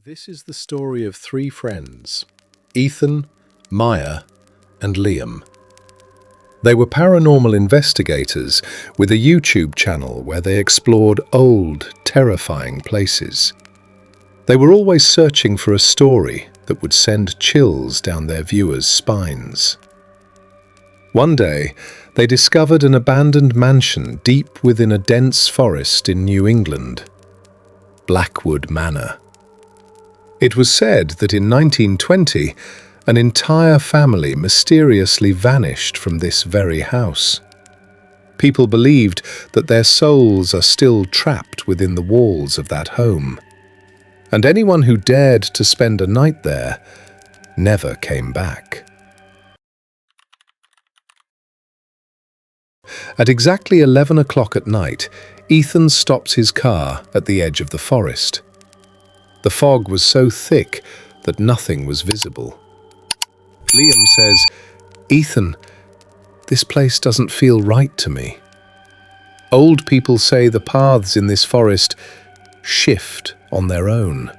This is the story of three friends, Ethan, Maya, and Liam. They were paranormal investigators with a YouTube channel where they explored old, terrifying places. They were always searching for a story that would send chills down their viewers' spines. One day, they discovered an abandoned mansion deep within a dense forest in New England, Blackwood Manor. It was said that in 1920, an entire family mysteriously vanished from this very house. People believed that their souls are still trapped within the walls of that home, and anyone who dared to spend a night there never came back. At exactly 11 o'clock at night, Ethan stops his car at the edge of the forest. The fog was so thick that nothing was visible. Liam says, "Ethan, this place doesn't feel right to me. Old people say the paths in this forest shift on their own."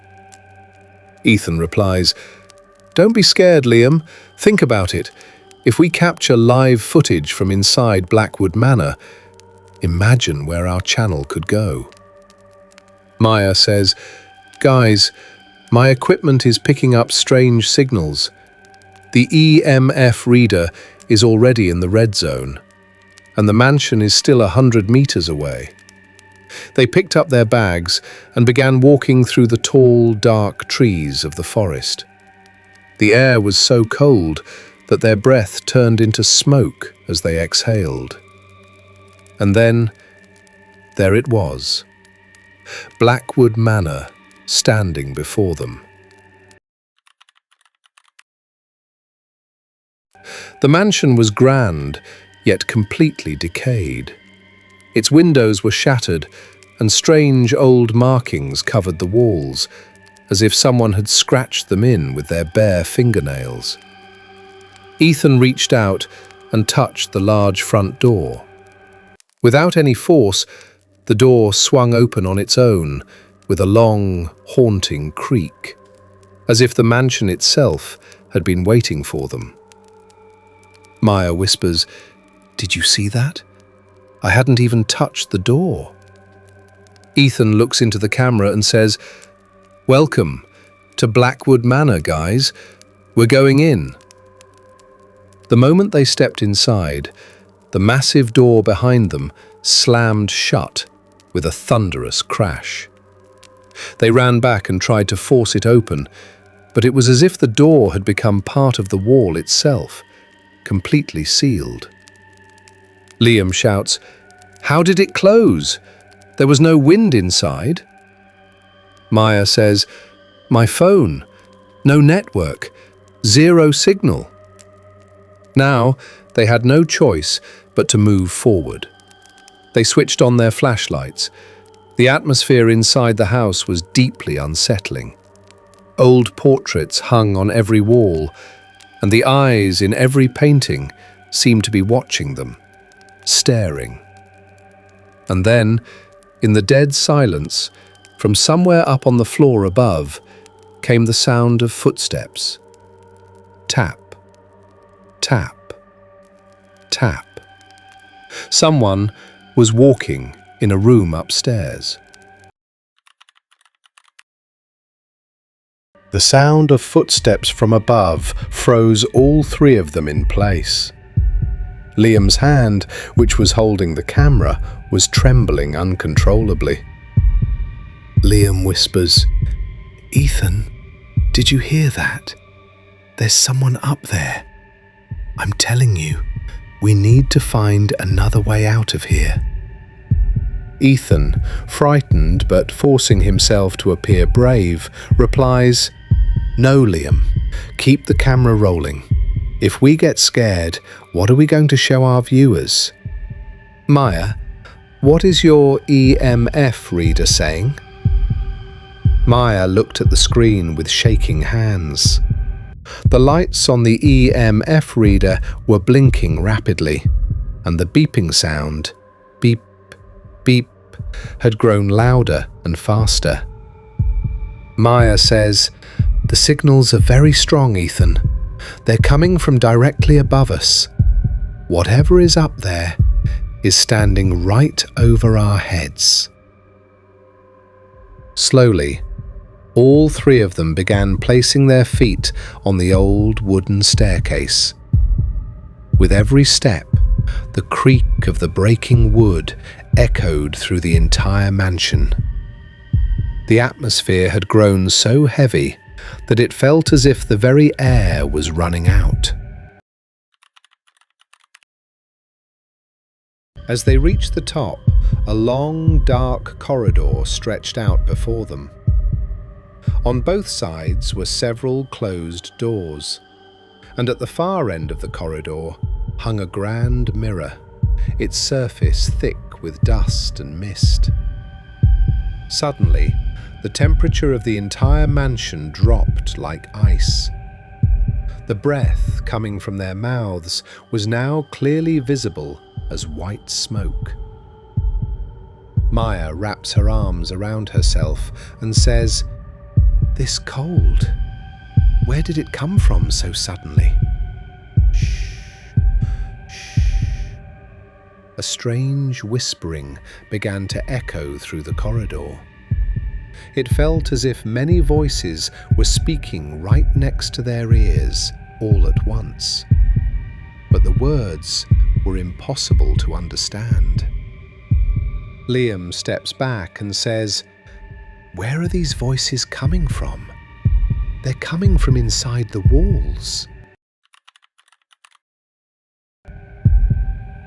Ethan replies, "Don't be scared, Liam. Think about it. If we capture live footage from inside Blackwood Manor, imagine where our channel could go." Maya says, "Guys, my equipment is picking up strange signals. The EMF reader is already in the red zone, and the mansion is still 100 meters away." They picked up their bags and began walking through the tall, dark trees of the forest. The air was so cold that their breath turned into smoke as they exhaled. And then, there it was, Blackwood Manor, standing before them. The mansion was grand, yet completely decayed. Its windows were shattered, and strange old markings covered the walls, as if someone had scratched them in with their bare fingernails. Ethan reached out and touched the large front door. Without any force, the door swung open on its own, with a long, haunting creak, as if the mansion itself had been waiting for them. Maya whispers, "Did you see that? I hadn't even touched the door." Ethan looks into the camera and says, "Welcome to Blackwood Manor, guys. We're going in." The moment they stepped inside, the massive door behind them slammed shut with a thunderous crash. They ran back and tried to force it open, but it was as if the door had become part of the wall itself, completely sealed. Liam shouts, "How did it close? There was no wind inside." Maya says, "My phone. No network. Zero signal." Now, they had no choice but to move forward. They switched on their flashlights. The atmosphere inside the house was deeply unsettling. Old portraits hung on every wall, and the eyes in every painting seemed to be watching them, staring. And then, in the dead silence, from somewhere up on the floor above, came the sound of footsteps. Tap, tap, tap. Someone was walking in a room upstairs. The sound of footsteps from above froze all three of them in place. Liam's hand, which was holding the camera, was trembling uncontrollably. Liam whispers, "Ethan, did you hear that? There's someone up there. I'm telling you, we need to find another way out of here." Ethan, frightened but forcing himself to appear brave, replies, "No, Liam, keep the camera rolling. If we get scared, what are we going to show our viewers?" "Maya, what is your EMF reader saying?" Maya looked at the screen with shaking hands. The lights on the EMF reader were blinking rapidly, and the beeping sound, beep, beep, had grown louder and faster. Maya says, "The signals are very strong, Ethan. They're coming from directly above us. Whatever is up there is standing right over our heads." Slowly, all three of them began placing their feet on the old wooden staircase. With every step, the creak of the breaking wood echoed through the entire mansion. The atmosphere had grown so heavy that it felt as if the very air was running out. As they reached the top, a long, dark corridor stretched out before them. On both sides were several closed doors, and at the far end of the corridor hung a grand mirror, its surface thick with dust and mist. Suddenly, the temperature of the entire mansion dropped like ice. The breath coming from their mouths was now clearly visible as white smoke. Maya wraps her arms around herself and says, "This cold, where did it come from so suddenly?" Shh, shh. A strange whispering began to echo through the corridor. It felt as if many voices were speaking right next to their ears all at once. But the words were impossible to understand. Liam steps back and says, "Where are these voices coming from? They're coming from inside the walls."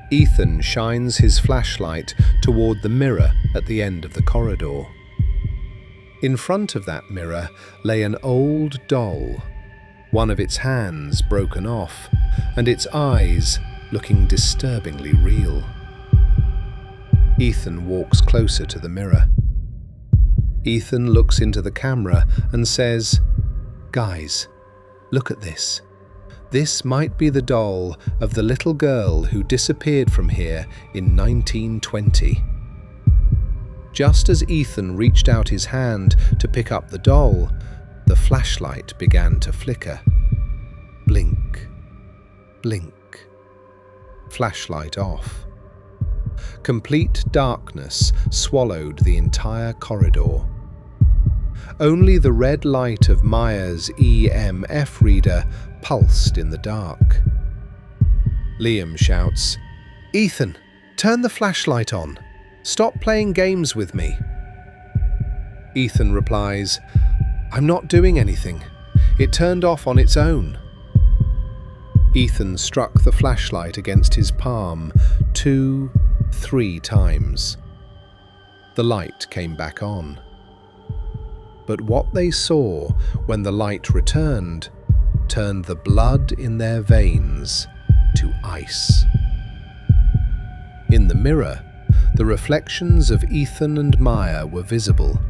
Ethan shines his flashlight toward the mirror at the end of the corridor. In front of that mirror lay an old doll, one of its hands broken off, and its eyes looking disturbingly real. Ethan walks closer to the mirror. Ethan looks into the camera and says, "Guys, look at this. This might be the doll of the little girl who disappeared from here in 1920. Just as Ethan reached out his hand to pick up the doll, the flashlight began to flicker. Blink, blink. Flashlight off. Complete darkness swallowed the entire corridor. Only the red light of Maya's EMF reader pulsed in the dark. Liam shouts, "Ethan, turn the flashlight on. Stop playing games with me." Ethan replies, "I'm not doing anything. It turned off on its own." Ethan struck the flashlight against his palm 2, 3 times. The light came back on. But what they saw when the light returned turned the blood in their veins to ice. In the mirror, the reflections of Ethan and Maya were visible,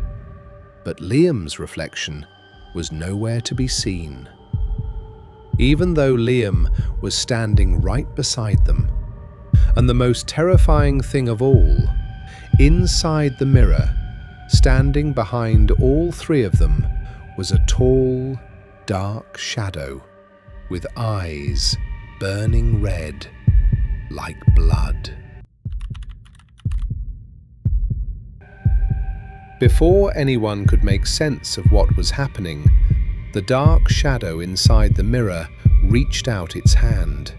but Liam's reflection was nowhere to be seen. Even though Liam was standing right beside them, and the most terrifying thing of all, inside the mirror, standing behind all three of them, was a tall, dark shadow with eyes burning red like blood. Before anyone could make sense of what was happening, the dark shadow inside the mirror reached out its hand.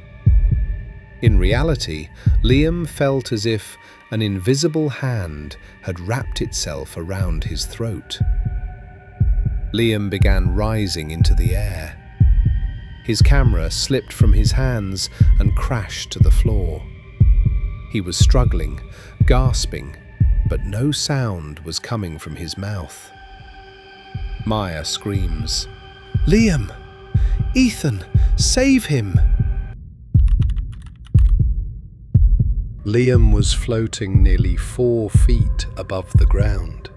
In reality, Liam felt as if an invisible hand had wrapped itself around his throat. Liam began rising into the air. His camera slipped from his hands and crashed to the floor. He was struggling, gasping, but no sound was coming from his mouth. Maya screams, "Liam! Ethan! Save him!" Liam was floating nearly 4 feet above the ground.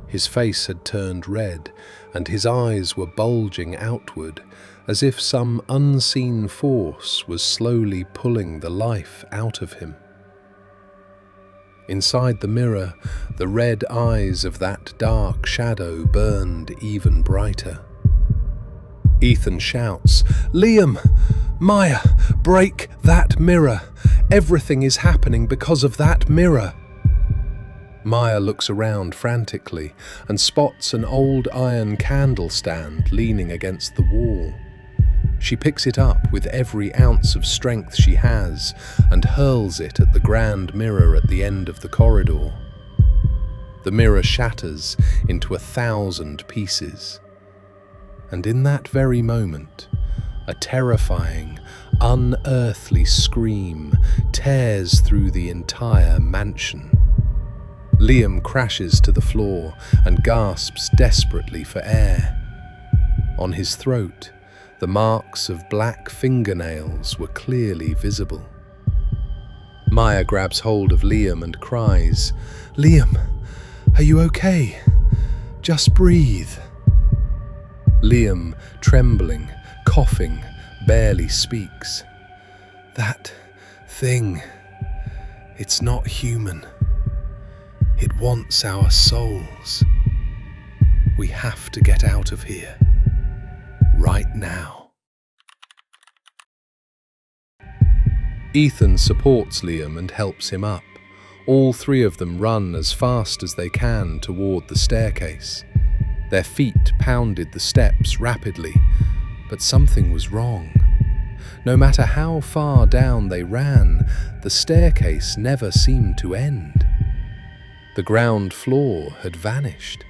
His face had turned red, and his eyes were bulging outward, as if some unseen force was slowly pulling the life out of him. Inside the mirror, the red eyes of that dark shadow burned even brighter. Ethan shouts, "Liam! Maya, break that mirror! Everything is happening because of that mirror!" Maya looks around frantically and spots an old iron candle stand leaning against the wall. She picks it up with every ounce of strength she has and hurls it at the grand mirror at the end of the corridor. The mirror shatters into 1,000 pieces. And in that very moment, a terrifying, unearthly scream tears through the entire mansion. Liam crashes to the floor and gasps desperately for air. On his throat, the marks of black fingernails were clearly visible. Maya grabs hold of Liam and cries, "Liam, are you okay? Just breathe." Liam, trembling, coughing, barely speaks. "That thing, it's not human. It wants our souls. We have to get out of here. Right now." Ethan supports Liam and helps him up. All three of them run as fast as they can toward the staircase. Their feet pounded the steps rapidly, but something was wrong. No matter how far down they ran, the staircase never seemed to end. The ground floor had vanished.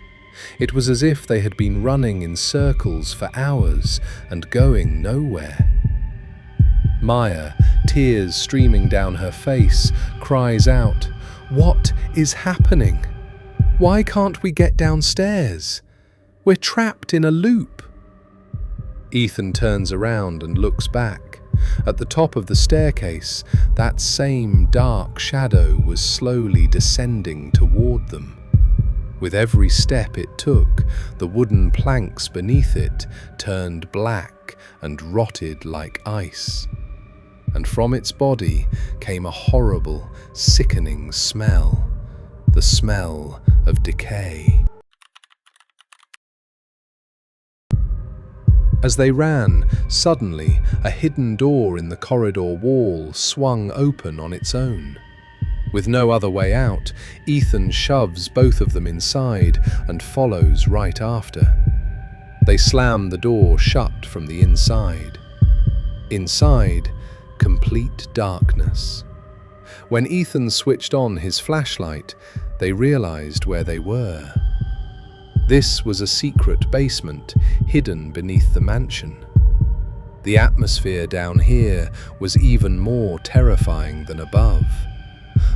It was as if they had been running in circles for hours and going nowhere. Maya, tears streaming down her face, cries out, "What is happening? Why can't we get downstairs? We're trapped in a loop." Ethan turns around and looks back. At the top of the staircase, that same dark shadow was slowly descending toward them. With every step it took, the wooden planks beneath it turned black and rotted like ice. And from its body came a horrible, sickening smell, the smell of decay. As they ran, suddenly a hidden door in the corridor wall swung open on its own. With no other way out, Ethan shoves both of them inside and follows right after. They slam the door shut from the inside. Inside, complete darkness. When Ethan switched on his flashlight, they realized where they were. This was a secret basement hidden beneath the mansion. The atmosphere down here was even more terrifying than above.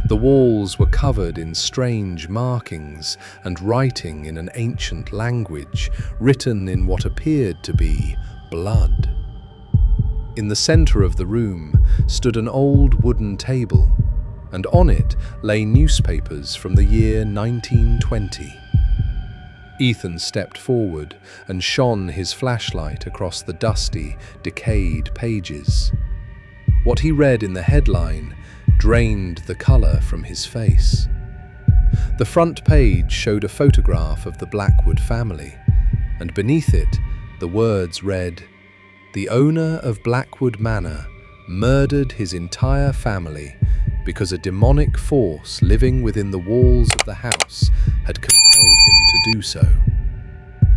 The walls were covered in strange markings and writing in an ancient language, written in what appeared to be blood. In the center of the room stood an old wooden table, and on it lay newspapers from the year 1920. Ethan stepped forward and shone his flashlight across the dusty, decayed pages. What he read in the headline drained the color from his face. The front page showed a photograph of the Blackwood family, and beneath it, the words read, "The owner of Blackwood Manor murdered his entire family because a demonic force living within the walls of the house had compelled him to do so.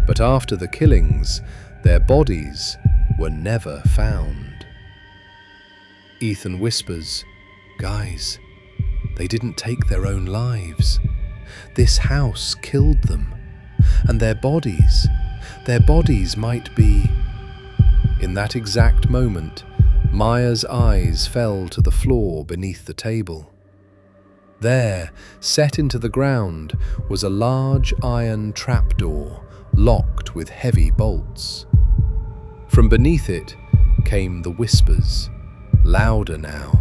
But after the killings, their bodies were never found." Ethan whispers, "Guys, they didn't take their own lives. This house killed them, and their bodies might be..." In that exact moment, Maya's eyes fell to the floor beneath the table. There, set into the ground, was a large iron trapdoor, locked with heavy bolts. From beneath it came the whispers, louder now,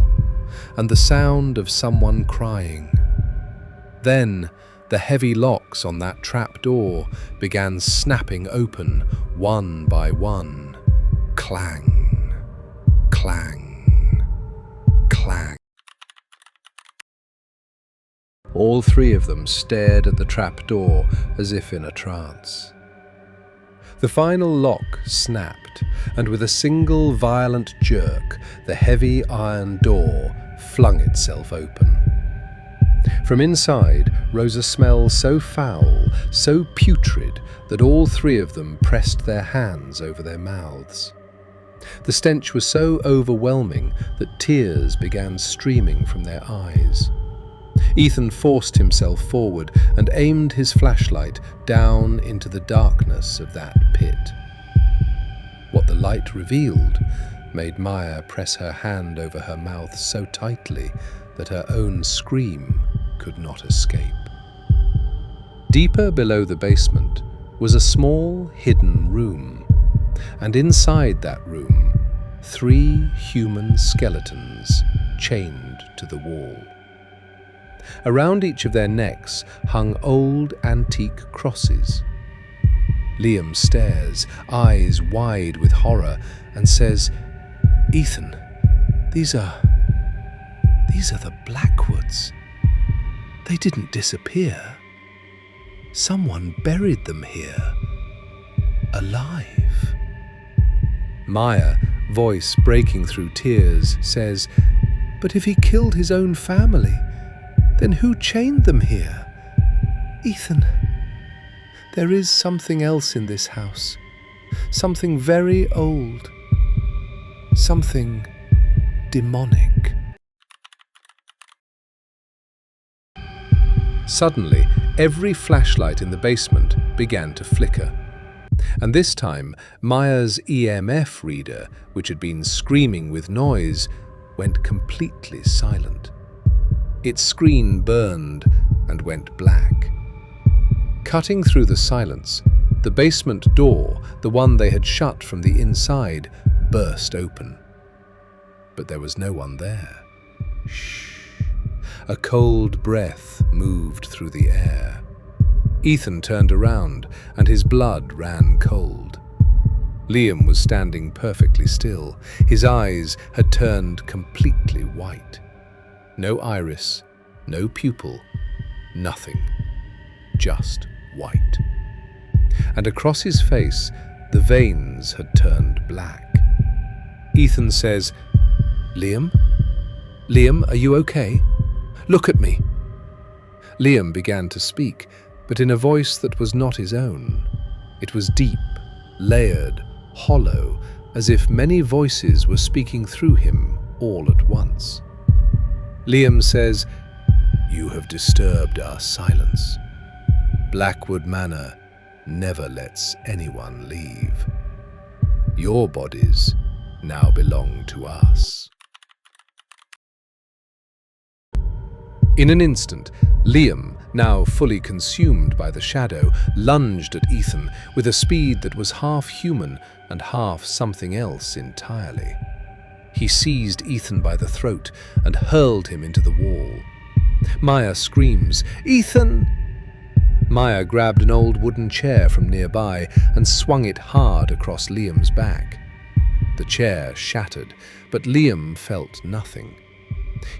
and the sound of someone crying. Then, the heavy locks on that trapdoor began snapping open one by one. Clang, clang, clang. All three of them stared at the trapdoor as if in a trance. The final lock snapped, and with a single violent jerk, the heavy iron door flung itself open. From inside rose a smell so foul, so putrid, that all three of them pressed their hands over their mouths. The stench was so overwhelming that tears began streaming from their eyes. Ethan forced himself forward and aimed his flashlight down into the darkness of that pit. What the light revealed made Maya press her hand over her mouth so tightly that her own scream could not escape. Deeper below the basement was a small hidden room, and inside that room, 3 human skeletons chained to the wall. Around each of their necks hung old antique crosses. Liam stares, eyes wide with horror, and says, "Ethan, these are the Blackwoods. They didn't disappear. Someone buried them here, alive." Maya, voice breaking through tears, says, "But if he killed his own family, then who chained them here? Ethan, there is something else in this house. Something very old. Something demonic." Suddenly, every flashlight in the basement began to flicker. And this time, Maya's EMF reader, which had been screaming with noise, went completely silent. Its screen burned and went black. Cutting through the silence, the basement door, the one they had shut from the inside, burst open. But there was no one there. Shh. A cold breath moved through the air. Ethan turned around, and his blood ran cold. Liam was standing perfectly still. His eyes had turned completely white. No iris, no pupil, nothing. Just white. And across his face, the veins had turned black. Ethan says, "Liam? Liam, are you okay? Look at me." Liam began to speak, but in a voice that was not his own. It was deep, layered, hollow, as if many voices were speaking through him all at once. Liam says, "You have disturbed our silence. Blackwood Manor never lets anyone leave. Your bodies now belong to us." In an instant, Liam, now fully consumed by the shadow, lunged at Ethan with a speed that was half human and half something else entirely. He seized Ethan by the throat and hurled him into the wall. Maya screams, "Ethan!" Maya grabbed an old wooden chair from nearby and swung it hard across Liam's back. The chair shattered, but Liam felt nothing.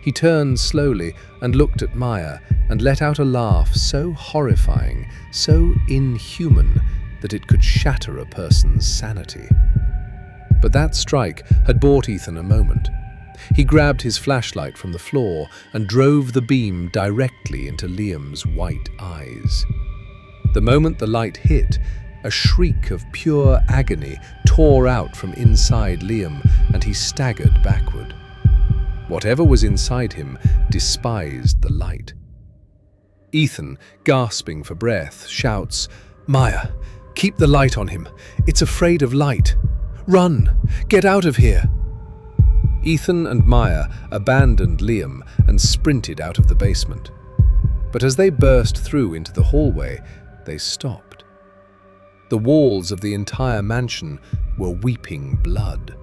He turned slowly and looked at Maya and let out a laugh so horrifying, so inhuman, that it could shatter a person's sanity. But that strike had bought Ethan a moment. He grabbed his flashlight from the floor and drove the beam directly into Liam's white eyes. The moment the light hit, a shriek of pure agony tore out from inside Liam, and he staggered backward. Whatever was inside him despised the light. Ethan, gasping for breath, shouts, "Maya, keep the light on him. It's afraid of light. Run! Get out of here!" Ethan and Maya abandoned Liam and sprinted out of the basement. But as they burst through into the hallway, they stopped. The walls of the entire mansion were weeping blood.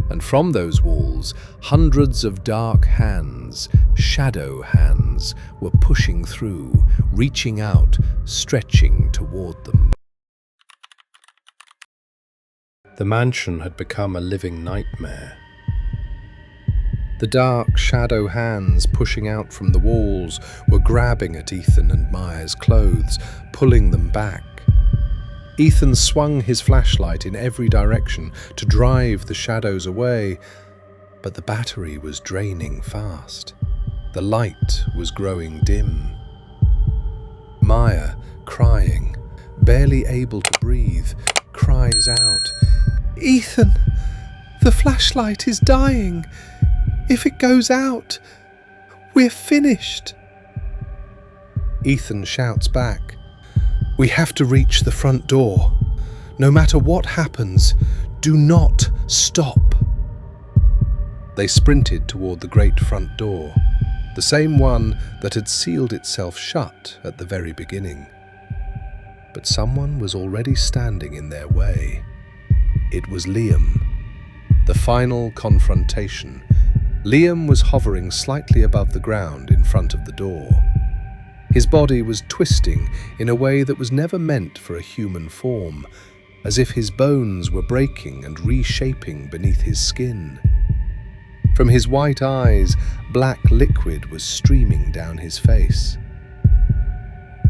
And from those walls, hundreds of dark hands, shadow hands, were pushing through, reaching out, stretching toward them. The mansion had become a living nightmare. The The dark shadow hands pushing out from the walls were grabbing at Ethan and Maya's clothes, pulling them back. Ethan swung his flashlight in every direction to drive the shadows away, but the battery was draining fast. The light was growing dim. Maya, crying, barely able to breathe, cries out, "Ethan, the flashlight is dying. If it goes out, we're finished." Ethan shouts back, "We have to reach the front door. No matter what happens, do not stop." They sprinted toward the great front door, the same one that had sealed itself shut at the very beginning. But someone was already standing in their way. It was Liam. The final confrontation. Liam was hovering slightly above the ground in front of the door. His body was twisting in a way that was never meant for a human form, as if his bones were breaking and reshaping beneath his skin. From his white eyes, black liquid was streaming down his face.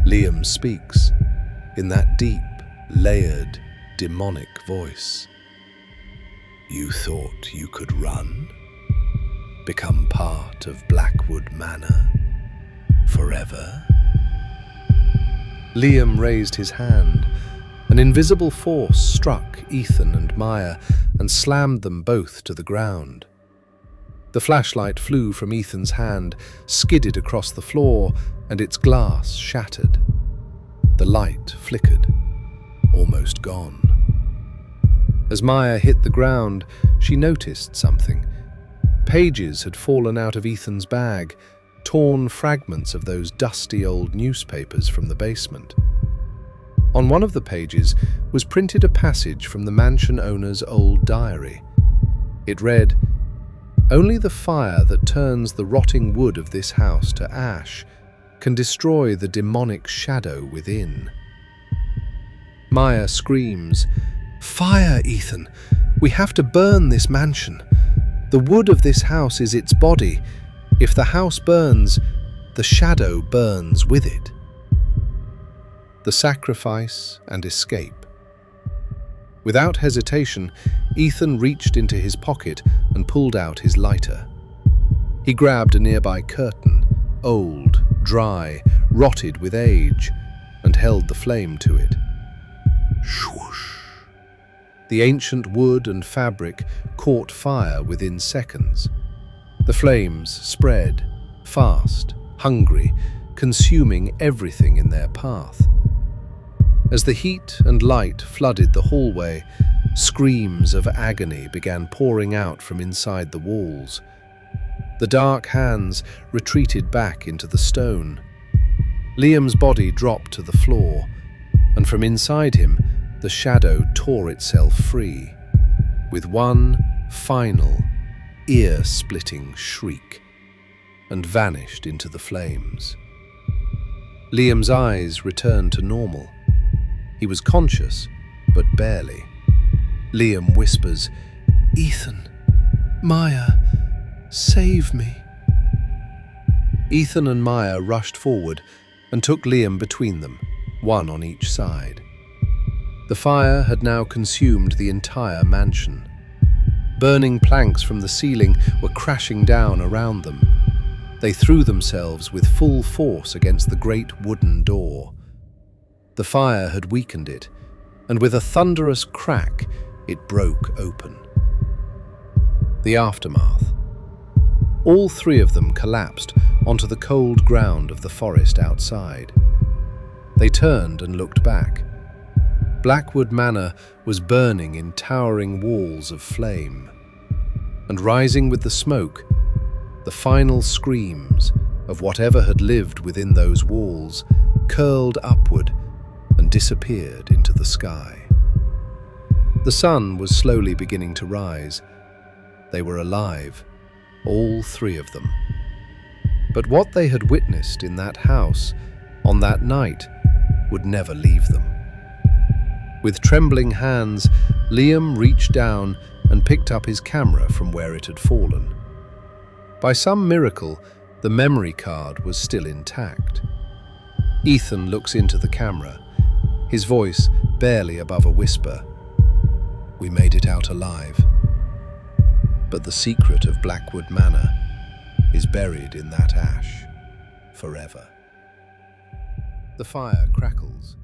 Liam speaks in that deep, layered, demonic voice. "You thought you could run? Become part of Blackwood Manor forever?" Liam raised his hand. An invisible force struck Ethan and Maya and slammed them both to the ground. The flashlight flew from Ethan's hand, skidded across the floor, and its glass shattered. The light flickered, almost gone. As Maya hit the ground, she noticed something. Pages had fallen out of Ethan's bag, torn fragments of those dusty old newspapers from the basement. On one of the pages was printed a passage from the mansion owner's old diary. It read, "Only the fire that turns the rotting wood of this house to ash can destroy the demonic shadow within." Maya screams, "Fire, Ethan! We have to burn this mansion. The wood of this house is its body. If the house burns, the shadow burns with it." The sacrifice and escape. Without hesitation, Ethan reached into his pocket and pulled out his lighter. He grabbed a nearby curtain, old, dry, rotted with age, and held the flame to it. Swoosh! The ancient wood and fabric caught fire within seconds. The flames spread, fast, hungry, consuming everything in their path. As the heat and light flooded the hallway, screams of agony began pouring out from inside the walls. The dark hands retreated back into the stone. Liam's body dropped to the floor, and from inside him, the shadow tore itself free, with one final, ear-splitting shriek, and vanished into the flames. Liam's eyes returned to normal. He was conscious, but barely. Liam whispers, "Ethan, Maya, save me." Ethan and Maya rushed forward and took Liam between them, one on each side. The fire had now consumed the entire mansion. Burning planks from the ceiling were crashing down around them. They threw themselves with full force against the great wooden door. The fire had weakened it, and with a thunderous crack, it broke open. The aftermath. All three of them collapsed onto the cold ground of the forest outside. They turned and looked back. Blackwood Manor was burning in towering walls of flame, and rising with the smoke, the final screams of whatever had lived within those walls curled upward and disappeared into the sky. The sun was slowly beginning to rise. They were alive, all three of them. But what they had witnessed in that house on that night would never leave them. With trembling hands, Liam reached down and picked up his camera from where it had fallen. By some miracle, the memory card was still intact. Ethan looks into the camera, his voice barely above a whisper. We made it out alive. But the secret of Blackwood Manor is buried in that ash forever. The fire crackles,